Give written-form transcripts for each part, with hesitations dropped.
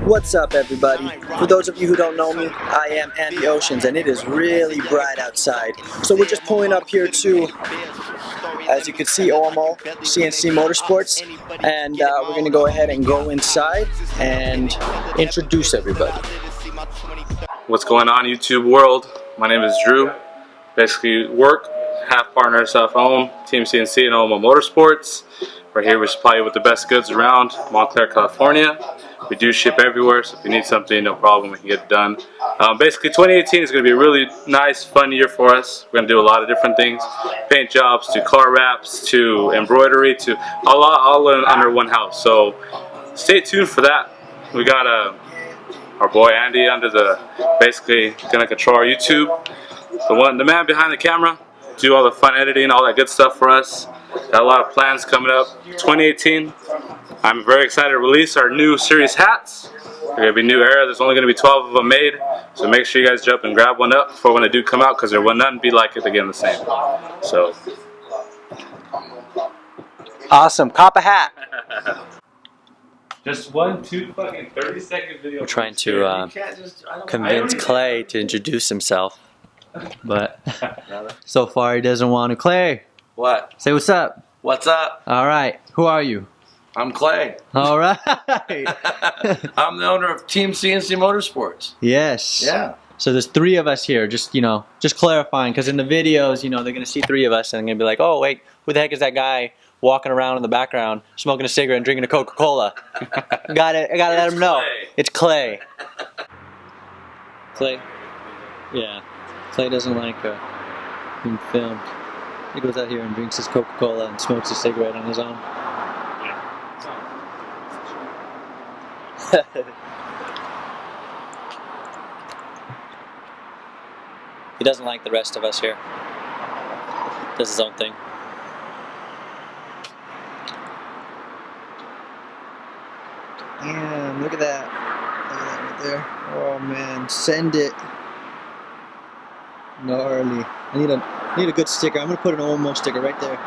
What's up, everybody? For those of you who don't know me, I am Andy Oceans, and it is really bright outside. So we're just pulling up here to, as you can see, OMO, CNC Motorsports, and we're going to go ahead and go inside and introduce everybody. What's going on, YouTube world? My name is Drew. Basically work, half partner, self-owned, Team CNC and OMO Motorsports. We're here, we supply you with the best goods around Montclair, California. We do ship everywhere, so if you need something, no problem, we can get it done. Basically, 2018 is going to be a really nice, fun year for us. We're going to do a lot of different things. Paint jobs, to car wraps, to embroidery, to all under one house. So stay tuned for that. We got our boy Andy under the, basically going to control our YouTube. The man behind the camera, do all the fun editing, all that good stuff for us. Got a lot of plans coming up. 2018, I'm very excited to release our new series hats. They're going to be new era. There's only going to be 12 of them made, so make sure you guys jump and grab one up before when they do come out, because there will none be like it again the same. So, Awesome, cop a hat. just 2 fucking 30-second video. We're trying to convince Clay to introduce himself, but so far he doesn't want to. Clay, What? say what's up. What's up? All right, who are you? I'm Clay. All right. I'm the owner of Team CNC Motorsports. Yes. Yeah. So there's 3 of us here, just clarifying, because in the videos, they're gonna see 3 of us and they're gonna be like, oh wait, who the heck is that guy walking around in the background, smoking a cigarette and drinking a Coca-Cola? I gotta let him know. Clay. It's Clay. Clay. Yeah. Clay doesn't like being filmed. He goes out here and drinks his Coca-Cola and smokes a cigarette on his own. He doesn't like the rest of us here. Does his own thing. Damn, look at that. Look at that right there. Oh man, send it. Gnarly. I need a good sticker. I'm gonna put an OMO sticker right there.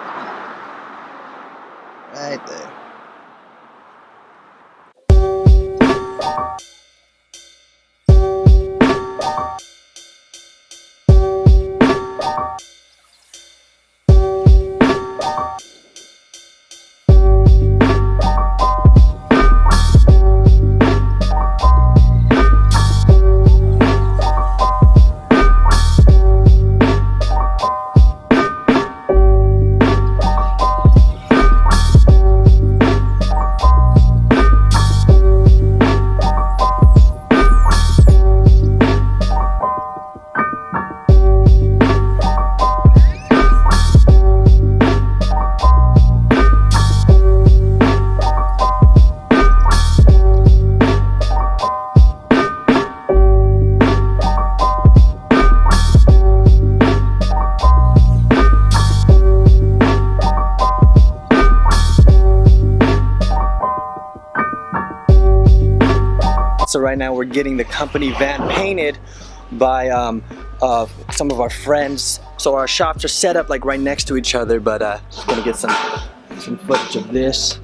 Right there. So right now we're getting the company van painted by some of our friends. So our shops are set up like right next to each other, but just gonna get some footage of this.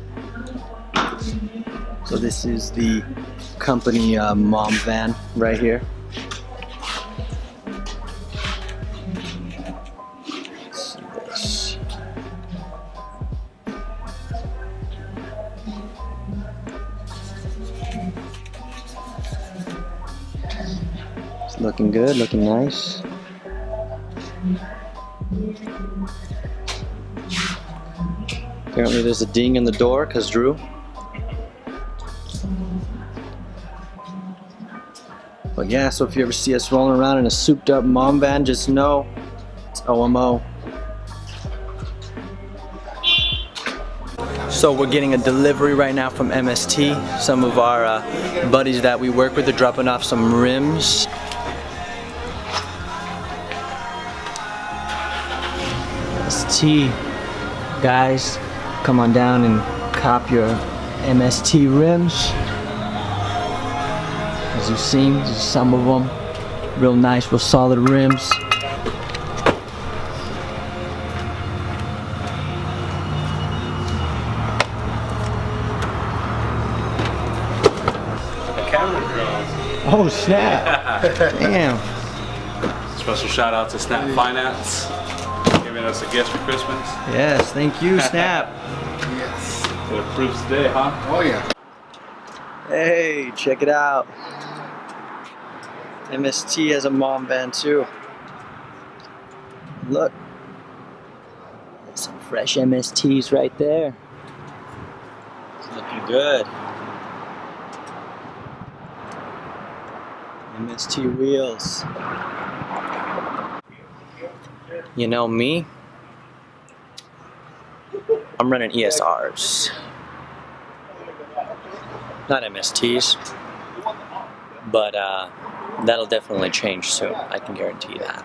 So this is the company mom van right here. Let's see this. It's looking good, looking nice. Apparently there's a ding in the door because Drew. But But yeah, so if you ever see us rolling around in a souped up mom van, just know it's OMO. So we're getting a delivery right now from MST. Some of our buddies that we work with are dropping off some rims. MST, guys, come on down and cop your MST rims. As you've seen, there's some of them, real nice, real solid rims. Oh snap! Damn. Special shout out to Snap Finance, giving us a gift for Christmas. Yes, thank you, Snap. Yes. It approves today, huh? Oh yeah. Hey, check it out. MST has a mom van too. Look. There's some fresh MSTs right there. It's looking good. MST wheels. You know me? I'm running ESRs. Not MSTs. But that'll definitely change soon. I can guarantee that.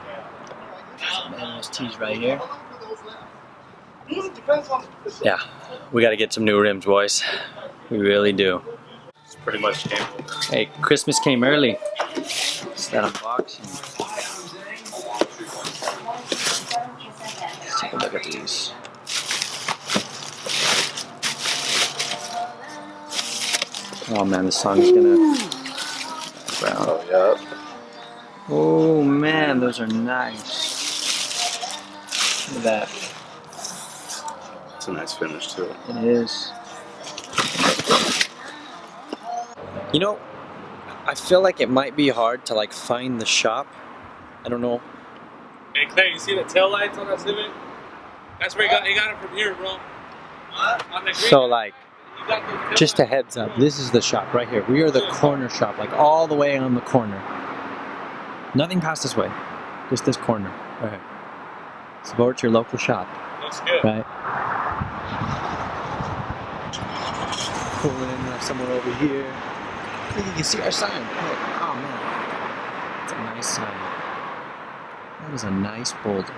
Some MSTs right here. Yeah, we gotta get some new rims, boys. We really do. It's pretty much game. Hey, Christmas came early. It's that unboxing. Let's take a look at these. Oh man, the sun's gonna. Oh, yeah. Oh man, those are nice. Look at that. It's a nice finish too. It is. You know, I feel like it might be hard to like find the shop. I don't know. Hey Clay, you see the tail lights on that Civic? That's where he got it from here, bro. On the green. So like, You got those tail just a heads up, this is the shop right here. We are the corner shop, like all the way on the corner. Nothing past this way, just this corner right here. Support your local shop, Looks good. right? Pulling in somewhere over here. Look, you can see our sign. Look. Oh man, it's a nice sign. That is a nice boulder.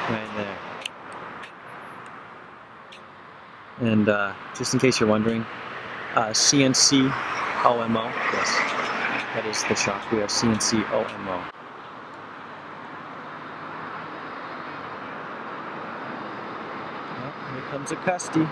Right there. And just in case you're wondering, CNC OMO. Yes, that is the shop. We are CNC OMO. Well, here comes a custy.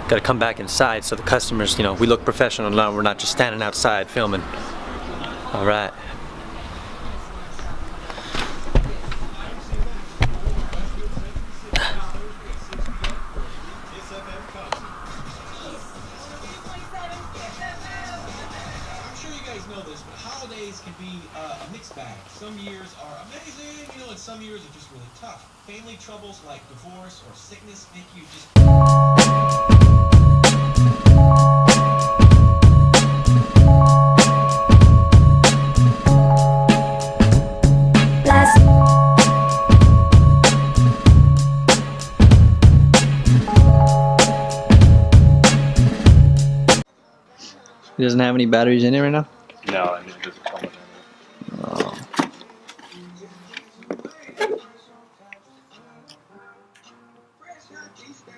Got to come back inside so the customers, you know, we look professional now. We're not just standing outside filming. All right. Know this, but holidays can be a mixed bag. Some years are amazing, you know, and some years are just really tough. Family troubles like divorce or sickness make you just... It doesn't have any batteries in it right now? No, I mean, it doesn't come with any. Oh.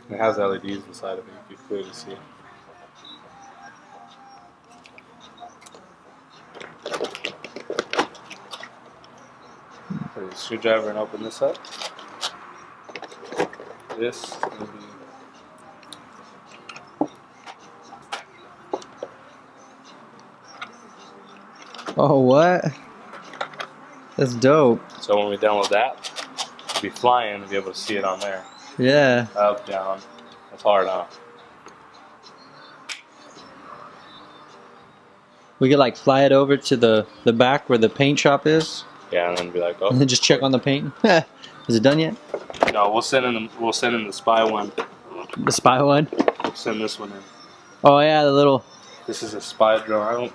It has LEDs inside of it, you can clearly see. Put a screwdriver and open this up. This will be. Oh, what? That's dope. So when we download that, we'll be flying and be able to see it on there. Yeah. Up, down. That's hard, huh? We could like fly it over to the back where the paint shop is. Yeah, and then be like, oh. And then just check on the paint. Is it done yet? No, we'll send in the spy one. The spy one? We'll send this one in. Oh yeah, the little. This is a spy drone.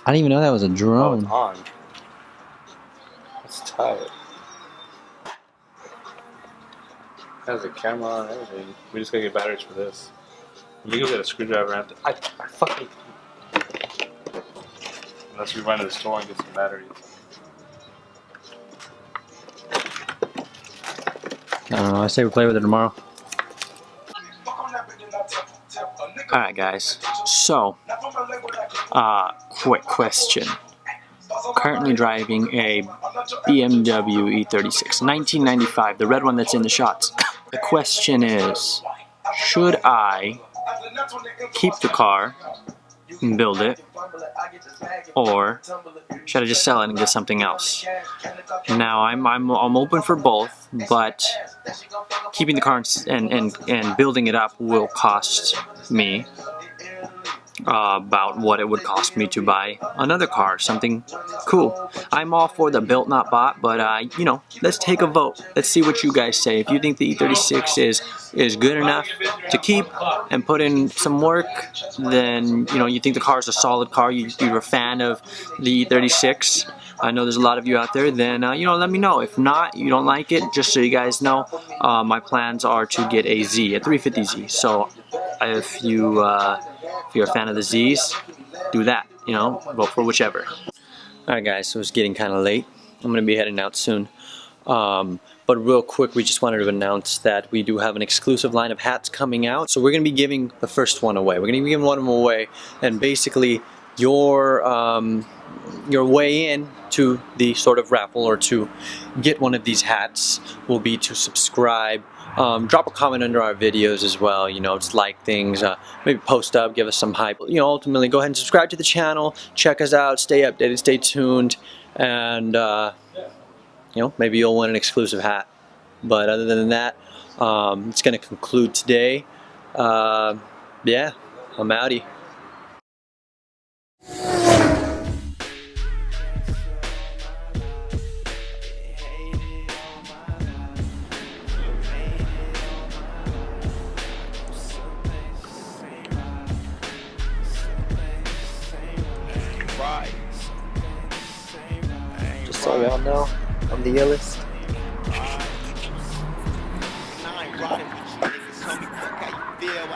I didn't even know that was a Oh, drone. it's on. Let's tie it. It has a camera and everything. We just gotta get batteries for this. Let me go get a screwdriver. I fucking. Unless we run to the store and get some batteries. I don't know. I say we play with it tomorrow. Alright, guys. So, quick question. Currently driving a BMW E36, 1995, the red one that's in the shots. The question is, should I keep the car and build it, or should I just sell it and get something else? Now I'm open for both, but keeping the car and building it up will cost me about what it would cost me to buy another car, something cool. I'm all for the built not bought, but you know, let's take a vote. Let's see what you guys say. If you think the E36 is good enough to keep and put in some work, then you know you think the car is a solid car. You're a fan of the E36. I know there's a lot of you out there. Then you know, let me know. If not, you don't like it, just so you guys know, my plans are to get a 350Z. So if you're a fan of the Z's, do that, you know, vote for whichever. Alright guys, so it's getting kind of late. I'm going to be heading out soon. But real quick, we just wanted to announce that we do have an exclusive line of hats coming out. So we're going to be giving the first one away. We're going to be giving one of them away. And basically, your way in to the sort of raffle or to get one of these hats will be to subscribe. Drop a comment under our videos as well, you know, just like things, maybe post up, give us some hype. You know, ultimately go ahead and subscribe to the channel, check us out, stay updated, stay tuned, and you know, maybe you'll win an exclusive hat. But other than that, it's going to conclude today. Yeah, I'm outie. Just so y'all know, I'm the illest.